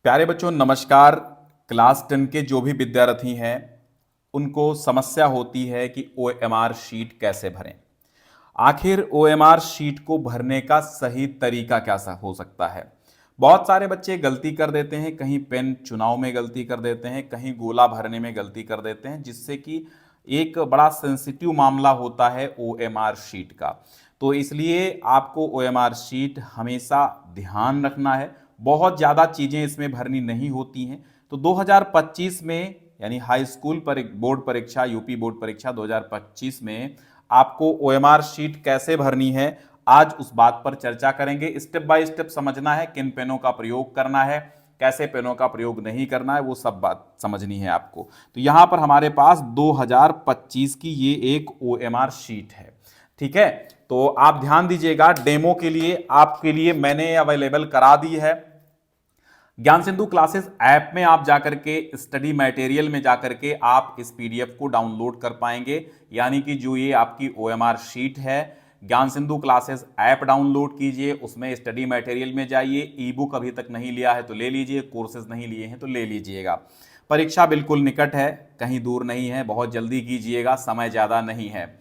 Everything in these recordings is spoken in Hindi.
प्यारे बच्चों नमस्कार। क्लास 10 के जो भी विद्यार्थी हैं उनको समस्या होती है कि OMR शीट कैसे भरें। आखिर OMR शीट को भरने का सही तरीका क्या हो सकता है। बहुत सारे बच्चे गलती कर देते हैं, कहीं पेन चुनाव में गलती कर देते हैं, कहीं गोला भरने में गलती कर देते हैं, जिससे कि एक बड़ा सेंसिटिव मामला होता है OMR शीट का। तो इसलिए आपको OMR शीट हमेशा ध्यान रखना है। बहुत ज़्यादा चीज़ें इसमें भरनी नहीं होती हैं। तो 2025 में यानी हाई स्कूल पर बोर्ड परीक्षा, यूपी बोर्ड परीक्षा 2025 में आपको OMR शीट कैसे भरनी है, आज उस बात पर चर्चा करेंगे। स्टेप बाय स्टेप समझना है, किन पेनों का प्रयोग करना है, कैसे पेनों का प्रयोग नहीं करना है, वो सब बात समझनी है आपको। तो यहां पर हमारे पास 2025 की ये एक OMR शीट है। ठीक है, तो आप ध्यान दीजिएगा, डेमो के लिए आपके लिए मैंने अवेलेबल करा दी है। ज्ञान सिंधु क्लासेस ऐप में आप जाकर के स्टडी मटेरियल में जाकर के आप इस पीडीएफ को डाउनलोड कर पाएंगे। यानी कि जो ये आपकी OMR शीट है, ज्ञान सिंधु क्लासेस ऐप डाउनलोड कीजिए, उसमें स्टडी मटेरियल में जाइए। ई बुक अभी तक नहीं लिया है तो ले लीजिए, कोर्सेज नहीं लिए हैं तो ले लीजिएगा। परीक्षा बिल्कुल निकट है, कहीं दूर नहीं है, बहुत जल्दी कीजिएगा, समय ज़्यादा नहीं है।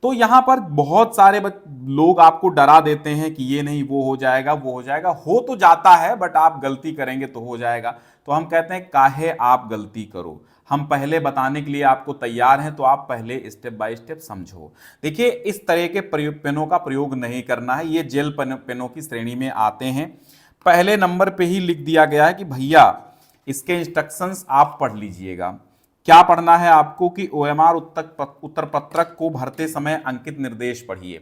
तो यहां पर बहुत सारे लोग आपको डरा देते हैं कि ये नहीं, वो हो जाएगा, वो हो जाएगा। हो तो जाता है, बट आप गलती करेंगे तो हो जाएगा। तो हम कहते हैं काहे आप गलती करो, हम पहले बताने के लिए आपको तैयार हैं, तो आप पहले स्टेप बाय स्टेप समझो। देखिए, इस तरह के पेनों का प्रयोग नहीं करना है, ये जेल पेनों की श्रेणी में आते हैं। पहले नंबर पे ही लिख दिया गया है कि भैया इसके इंस्ट्रक्शंस आप पढ़ लीजिएगा। क्या पढ़ना है आपको कि OMR उत्तर पत्रक को भरते समय अंकित निर्देश पढ़िए।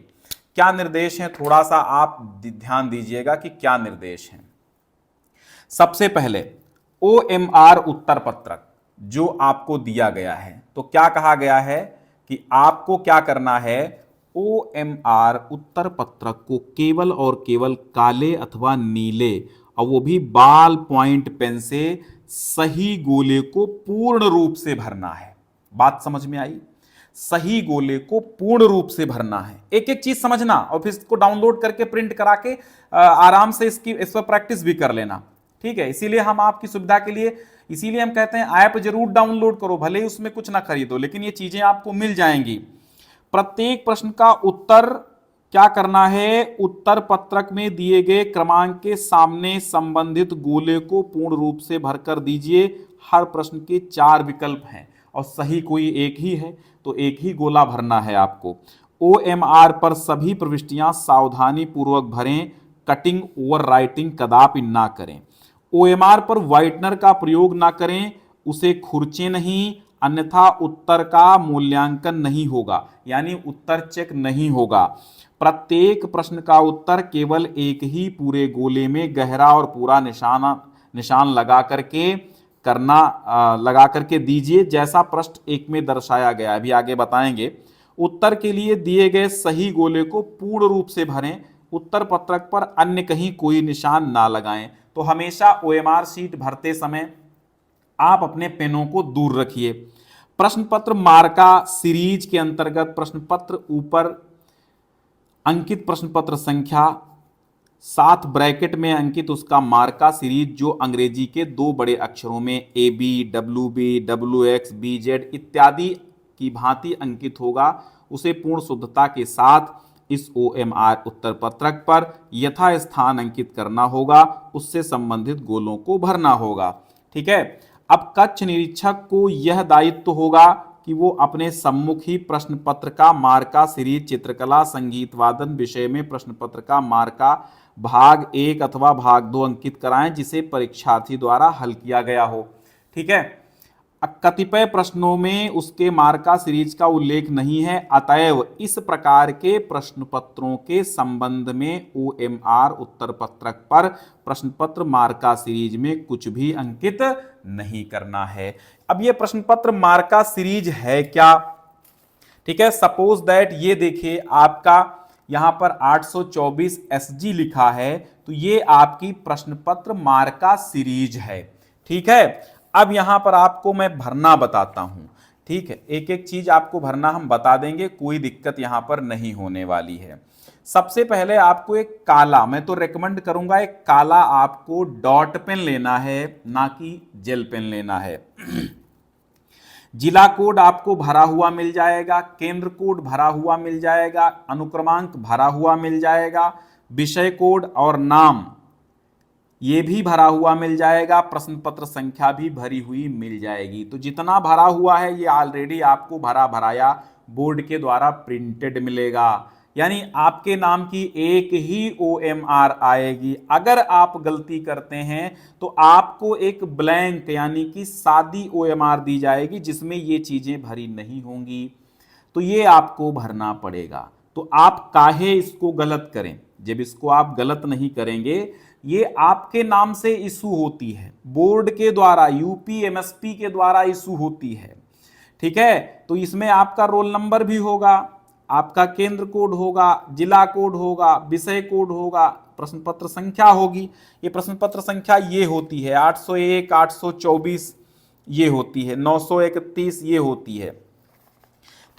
क्या निर्देश हैं, थोड़ा सा आप ध्यान दीजिएगा कि क्या निर्देश हैं। सबसे पहले OMR उत्तर पत्रक जो आपको दिया गया है, तो क्या कहा गया है कि आपको क्या करना है, OMR उत्तर पत्रक को केवल और केवल काले अथवा नीले, और वो भी बाल पॉइंट पेन से सही गोले को पूर्ण रूप से भरना है। बात समझ में आई? सही गोले को पूर्ण रूप से भरना है। एक एक चीज समझना और फिर इसको डाउनलोड करके प्रिंट करा के आराम से इस पर प्रैक्टिस भी कर लेना। ठीक है, इसीलिए हम आपकी सुविधा के लिए, इसीलिए हम कहते हैं ऐप जरूर डाउनलोड करो, भले ही उसमें कुछ ना खरीदो, लेकिन ये चीजें आपको मिल जाएंगी। प्रत्येक प्रश्न का उत्तर क्या करना है, उत्तर पत्रक में दिए गए क्रमांक के सामने संबंधित गोले को पूर्ण रूप से भरकर दीजिए। हर प्रश्न के 4 विकल्प हैं और सही कोई एक ही है, तो एक ही गोला भरना है आपको। OMR पर सभी प्रविष्टियां सावधानी पूर्वक भरें, कटिंग ओवर राइटिंग कदापि ना करें। OMR पर व्हाइटनर का प्रयोग ना करें, उसे खुरचे नहीं, अन्यथा उत्तर का मूल्यांकन नहीं होगा, यानी उत्तर चेक नहीं होगा। प्रत्येक प्रश्न का उत्तर केवल एक ही पूरे गोले में गहरा और पूरा निशान लगा करके दीजिए, जैसा प्रश्न 1 में दर्शाया गया है। अभी आगे बताएंगे। उत्तर के लिए दिए गए सही गोले को पूर्ण रूप से भरें, उत्तर पत्रक पर अन्य कहीं कोई निशान ना लगाएं। तो हमेशा OMR शीट भरते समय आप अपने पेनों को दूर रखिए। प्रश्न पत्र मार्का सीरीज के अंतर्गत प्रश्न पत्र ऊपर अंकित प्रश्न पत्र संख्या, साथ ब्रैकेट में अंकित उसका मार्का सीरीज जो अंग्रेजी के 2 बड़े अक्षरों में AB, WB, WX, BZ इत्यादि की भांति अंकित होगा, उसे पूर्ण शुद्धता के साथ इस OMR उत्तर पत्रक पर यथास्थान अंकित करना होगा, उससे संबंधित गोलों को भरना होगा। ठीक है, अब कक्ष निरीक्षक को यह दायित्व होगा कि वो अपने सम्मुख ही प्रश्न पत्र का मार्का सीरीज चित्रकला संगीत वादन विषय में प्रश्न पत्र का मार्का भाग 1 अथवा भाग 2 अंकित कराएं, जिसे परीक्षार्थी द्वारा हल किया गया हो। ठीक है, कतिपय प्रश्नों में उसके मार्का सीरीज का उल्लेख नहीं है, अतएव इस प्रकार के प्रश्न पत्रों के संबंध में OMR उत्तर पत्रक पर प्रश्न पत्र मार्का सीरीज में कुछ भी अंकित नहीं करना है। अब ये प्रश्न पत्र मार्का सीरीज है क्या? ठीक है, सपोज दैट ये देखिए आपका यहां पर 824 SG लिखा है, तो ये आपकी प्रश्न पत्र मार्का सीरीज है। ठीक है, अब यहां पर आपको मैं भरना बताता हूं। ठीक है, एक एक चीज आपको भरना हम बता देंगे, कोई दिक्कत यहां पर नहीं होने वाली है। सबसे पहले आपको एक काला, मैं तो रेकमेंड करूंगा एक काला आपको डॉट पेन लेना है, ना कि जेल पेन लेना है। जिला कोड आपको भरा हुआ मिल जाएगा, केंद्र कोड भरा हुआ मिल जाएगा, अनुक्रमांक भरा हुआ मिल जाएगा, विषय कोड और नाम ये भी भरा हुआ मिल जाएगा, प्रश्न पत्र संख्या भी भरी हुई मिल जाएगी। तो जितना भरा हुआ है ये ऑलरेडी आपको भरा भराया बोर्ड के द्वारा प्रिंटेड मिलेगा, यानी आपके नाम की एक ही OMR आएगी। अगर आप गलती करते हैं तो आपको एक ब्लैंक यानी कि सादी OMR दी जाएगी जिसमें ये चीजें भरी नहीं होंगी, तो ये आपको भरना पड़ेगा। तो आप काहे इसको गलत करें, जब इसको आप गलत नहीं करेंगे, ये आपके नाम से इशू होती है, बोर्ड के द्वारा UPMSP के द्वारा इशू होती है, ठीक है। तो इसमें आपका रोल नंबर भी होगा, आपका केंद्र कोड होगा, जिला कोड होगा, विषय कोड होगा, प्रश्न पत्र संख्या होगी। ये प्रश्न पत्र संख्या ये होती है 801, 824 ये होती है, 931 ये होती है,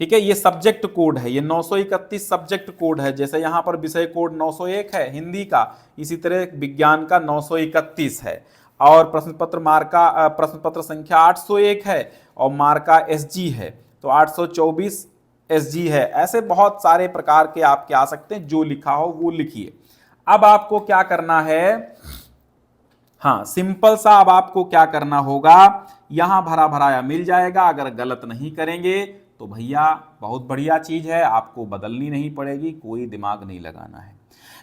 ठीक है। ये सब्जेक्ट कोड है, ये 931 सब्जेक्ट कोड है। जैसे यहां पर विषय कोड 901 है हिंदी का, इसी तरह विज्ञान का 931 है। और प्रश्न पत्र मार्का प्रश्न पत्र संख्या 801 है और मार्का SG है, तो 824 SG है। ऐसे बहुत सारे प्रकार के आपके आ सकते हैं, जो लिखा हो वो लिखिए। अब आपको क्या करना है, हाँ सिंपल सा, अब आपको क्या करना होगा, यहां भरा भराया मिल जाएगा। अगर गलत नहीं करेंगे तो भैया बहुत बढ़िया चीज है, आपको बदलनी नहीं पड़ेगी, कोई दिमाग नहीं लगाना है।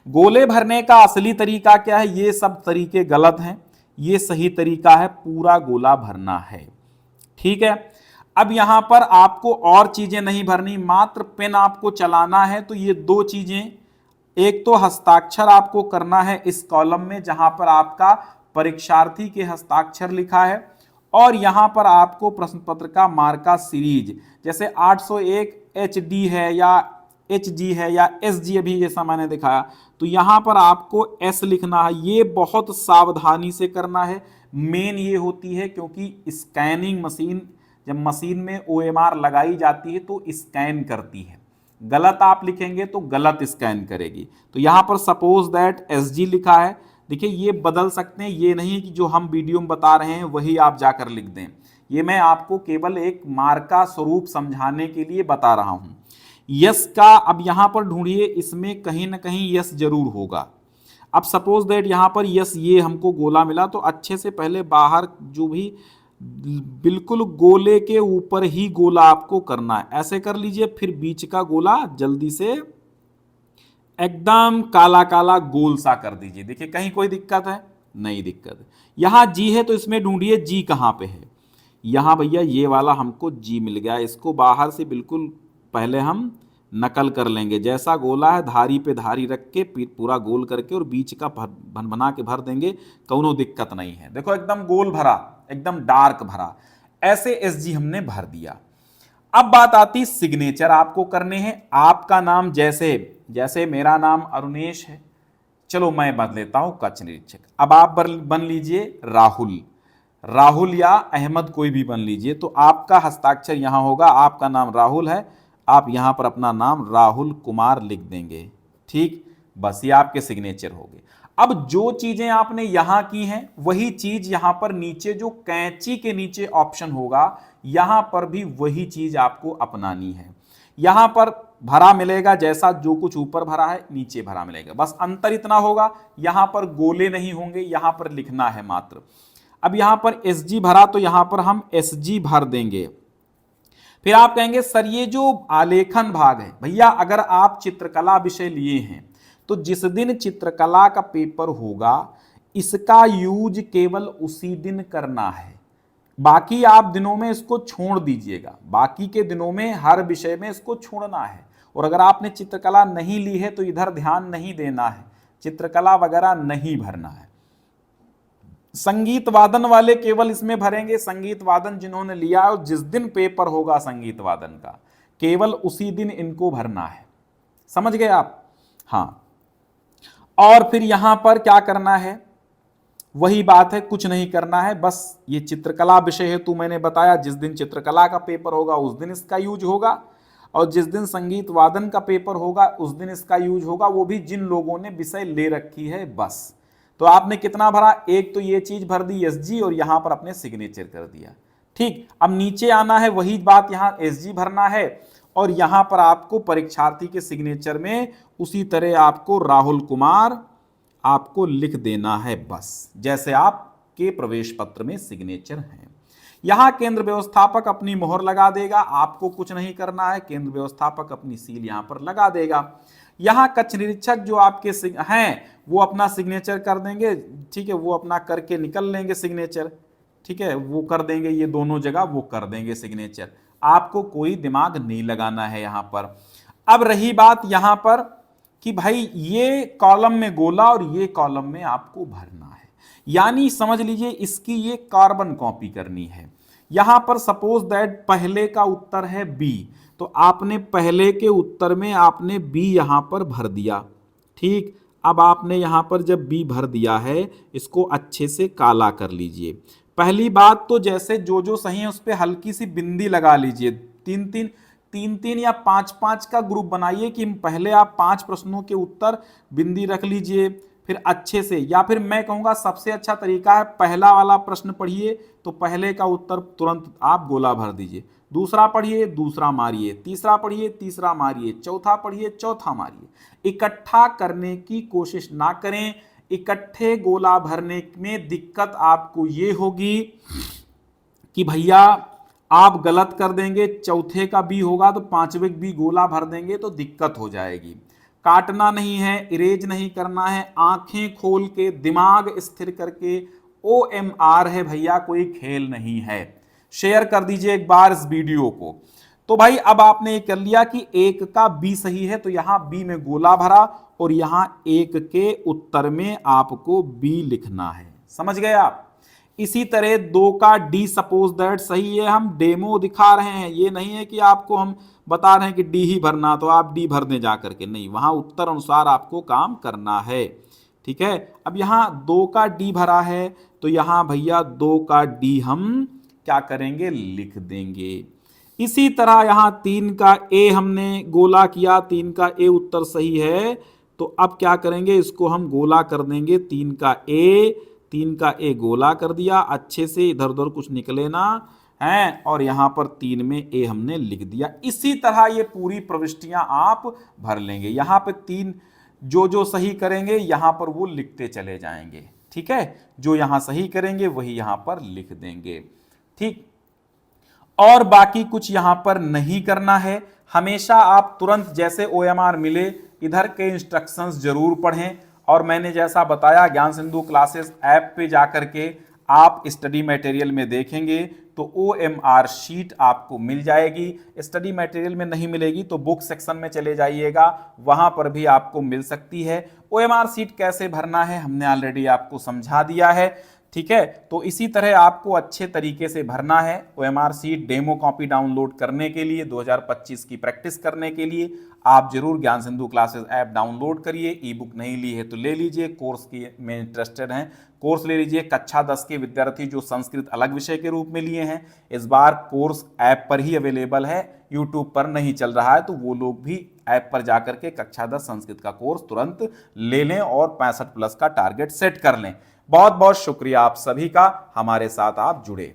गोले भरने का असली तरीका क्या है, ये सब तरीके गलत हैं, ये सही तरीका है, पूरा गोला भरना है, ठीक है। अब यहां पर आपको और चीजें नहीं भरनी, मात्र पेन आपको चलाना है। तो ये दो चीजें, एक तो हस्ताक्षर आपको करना है इस कॉलम में जहां पर आपका परीक्षार्थी के हस्ताक्षर लिखा है, और यहां पर आपको प्रश्न पत्र का मार्का सीरीज, जैसे 801 HD है या HG है या SG अभी जैसा मैंने दिखाया, तो यहां पर आपको S लिखना है। ये बहुत सावधानी से करना है, मेन ये होती है क्योंकि स्कैनिंग मशीन, जब मशीन में OMR लगाई जाती है तो स्कैन करती है, गलत आप लिखेंगे तो गलत स्कैन करेगी। तो यहां पर सपोज दैट SG लिखा है, देखिए ये बदल सकते हैं, ये नहीं कि जो हम वीडियो में बता रहे हैं वही आप जाकर लिख दें, ये मैं आपको केवल एक मार्का स्वरूप समझाने के लिए बता रहा हूं। यस का अब यहां पर ढूंढिए, इसमें कहीं ना कहीं यस जरूर होगा। अब सपोज दैट यहां पर यस ये हमको गोला मिला, तो अच्छे से पहले बाहर जो भी बिल्कुल गोले के ऊपर ही गोला आपको करना है, ऐसे कर लीजिए। फिर बीच का गोला जल्दी से एकदम काला काला गोल सा कर दीजिए। देखिए कहीं कोई दिक्कत है, नहीं दिक्कत है। यहां जी है तो इसमें ढूंढिए जी कहां पे है, यहां भैया ये वाला हमको जी मिल गया। इसको बाहर से बिल्कुल पहले हम नकल कर लेंगे, जैसा गोला है धारी पे धारी रख के पूरा गोल करके और बीच का भन बना के भर देंगे, कोनो दिक्कत नहीं है। देखो एकदम गोल भरा, एकदम डार्क भरा, ऐसे SG हमने भर दिया। अब बात आती सिग्नेचर आपको करने हैं। आपका नाम जैसे जैसे मेरा नाम अरुणेश है, चलो मैं बदल लेता हूं कच्छ निरीक्षक। अब आप बन लीजिए राहुल, राहुल या अहमद कोई भी बन लीजिए। तो आपका हस्ताक्षर यहां होगा, आपका नाम राहुल है, आप यहां पर अपना नाम राहुल कुमार लिख देंगे, ठीक, बस ये आपके सिग्नेचर हो गए। अब जो चीजें आपने यहां की हैं वही चीज यहां पर नीचे जो कैंची के नीचे ऑप्शन होगा, यहां पर भी वही चीज आपको अपनानी है। यहां पर भरा मिलेगा, जैसा जो कुछ ऊपर भरा है नीचे भरा मिलेगा, बस अंतर इतना होगा यहां पर गोले नहीं होंगे, यहां पर लिखना है मात्र। अब यहां पर SG भरा तो यहां पर हम SG भर देंगे। फिर आप कहेंगे सर ये जो आलेखन भाग है, भैया अगर आप चित्रकला विषय लिए हैं तो जिस दिन चित्रकला का पेपर होगा इसका यूज केवल उसी दिन करना है, बाकी आप दिनों में इसको छोड़ दीजिएगा। बाकी के दिनों में हर विषय में इसको छोड़ना है। और अगर आपने चित्रकला नहीं ली है तो इधर ध्यान नहीं देना है, चित्रकला वगैरह नहीं भरना है। संगीत वादन वाले केवल इसमें भरेंगे, संगीत वादन जिन्होंने लिया है और जिस दिन पेपर होगा संगीत वादन का केवल उसी दिन इनको भरना है, समझ गए आप? हाँ, और फिर यहां पर क्या करना है, वही बात है, कुछ नहीं करना है, बस ये चित्रकला विषय हेतु मैंने बताया जिस दिन चित्रकला का पेपर होगा उस दिन इसका यूज होगा। और जिस दिन संगीत वादन का पेपर होगा उस दिन इसका यूज होगा, वो भी जिन लोगों ने विषय ले रखी है बस। तो आपने कितना भरा, एक तो ये चीज भर दी एसजी और यहां पर अपने सिग्नेचर कर दिया। ठीक, अब नीचे आना है, वही बात यहां एसजी भरना है और यहां पर आपको परीक्षार्थी के सिग्नेचर में उसी तरह आपको राहुल कुमार आपको लिख देना है बस, जैसे आपके प्रवेश पत्र में सिग्नेचर है। यहां केंद्र व्यवस्थापक अपनी मोहर लगा देगा, आपको कुछ नहीं करना है, केंद्र व्यवस्थापक अपनी सील यहां पर लगा देगा। यहां कक्ष निरीक्षक जो आपके हैं वो अपना सिग्नेचर कर देंगे, ठीक है, वो अपना करके निकल लेंगे सिग्नेचर, ठीक है, वो कर देंगे, ये दोनों जगह वो कर देंगे सिग्नेचर, आपको कोई दिमाग नहीं लगाना है यहां पर। अब रही बात यहां पर कि भाई ये कॉलम में गोला और ये कॉलम में आपको भरना है, यानी समझ लीजिए इसकी ये कार्बन कॉपी करनी है। यहां पर सपोज दैट पहले का उत्तर है बी, तो आपने पहले के उत्तर में आपने बी यहां पर भर दिया। ठीक, अब आपने यहां पर जब बी भर दिया है इसको अच्छे से काला कर लीजिए। पहली बात तो जैसे जो सही है उस पर हल्की सी बिंदी लगा लीजिए, तीन तीन या पांच पांच का ग्रुप बनाइए कि पहले आप 5 प्रश्नों के उत्तर बिंदी रख लीजिए, फिर अच्छे से, या फिर मैं कहूंगा सबसे अच्छा तरीका है पहला वाला प्रश्न पढ़िए तो पहले का उत्तर तुरंत आप गोला भर दीजिए, दूसरा पढ़िए दूसरा मारिए, तीसरा पढ़िए तीसरा मारिए, चौथा पढ़िए चौथा मारिए। इकट्ठा करने की कोशिश ना करें, इकट्ठे गोला भरने में दिक्कत आपको ये होगी कि भैया आप गलत कर देंगे, चौथे का बी होगा तो पांचवें बी गोला भर देंगे तो दिक्कत हो जाएगी। काटना नहीं है, इरेज नहीं करना है, आंखें खोल के दिमाग स्थिर करके, OMR है भैया, कोई खेल नहीं है। शेयर कर दीजिए एक बार इस वीडियो को। तो भाई अब आपने ये कर लिया कि एक का बी सही है तो यहां बी में गोला भरा और यहां एक के उत्तर में आपको बी लिखना है, समझ गए आप। इसी तरह 2 का डी सपोज दैट सही है, हम डेमो दिखा रहे हैं, ये नहीं है कि आपको हम बता रहे हैं कि डी ही भरना तो आप डी भर दें जा करके, नहीं, वहां उत्तर अनुसार आपको काम करना है। ठीक है, अब यहां 2 का डी भरा है तो यहां भैया 2 का डी हम क्या करेंगे, लिख देंगे। इसी तरह यहां 3 का ए हमने गोला किया, 3 का ए उत्तर सही है तो अब क्या करेंगे, इसको हम गोला कर देंगे, 3 का ए गोला कर दिया, अच्छे से इधर उधर कुछ निकले ना है, और यहां पर 3 में ए हमने लिख दिया। इसी तरह ये पूरी प्रविष्टियां आप भर लेंगे, यहां पे 3 जो सही करेंगे यहां पर वो लिखते चले जाएंगे। ठीक है, जो यहां सही करेंगे वही यहां पर लिख देंगे। ठीक, और बाकी कुछ यहां पर नहीं करना है। हमेशा आप तुरंत जैसे OMR मिले इधर के इंस्ट्रक्शंस जरूर पढ़ें, और मैंने जैसा बताया ज्ञान सिंधु क्लासेस ऐप पे जाकर के आप स्टडी मटेरियल में देखेंगे तो OMR शीट आपको मिल जाएगी। स्टडी मटेरियल में नहीं मिलेगी तो बुक सेक्शन में चले जाइएगा, वहां पर भी आपको मिल सकती है। OMR शीट कैसे भरना है हमने ऑलरेडी आपको समझा दिया है। ठीक है, तो इसी तरह आपको अच्छे तरीके से भरना है। OMR sheet demo copy download करने के लिए, 2025 की प्रैक्टिस करने के लिए आप जरूर ज्ञान सिंधु क्लासेस ऐप डाउनलोड करिए। ई बुक नहीं ली है तो ले लीजिए, कोर्स की में इंटरेस्टेड हैं कोर्स ले लीजिए। कक्षा 10 के विद्यार्थी जो संस्कृत अलग विषय के रूप में लिए हैं, इस बार कोर्स ऐप पर ही अवेलेबल है, यूट्यूब पर नहीं चल रहा है, तो वो लोग भी ऐप पर जाकर के कक्षा 10 संस्कृत का कोर्स तुरंत ले लें और 65+ का टारगेट सेट कर लें। बहुत बहुत शुक्रिया आप सभी का, हमारे साथ आप जुड़े।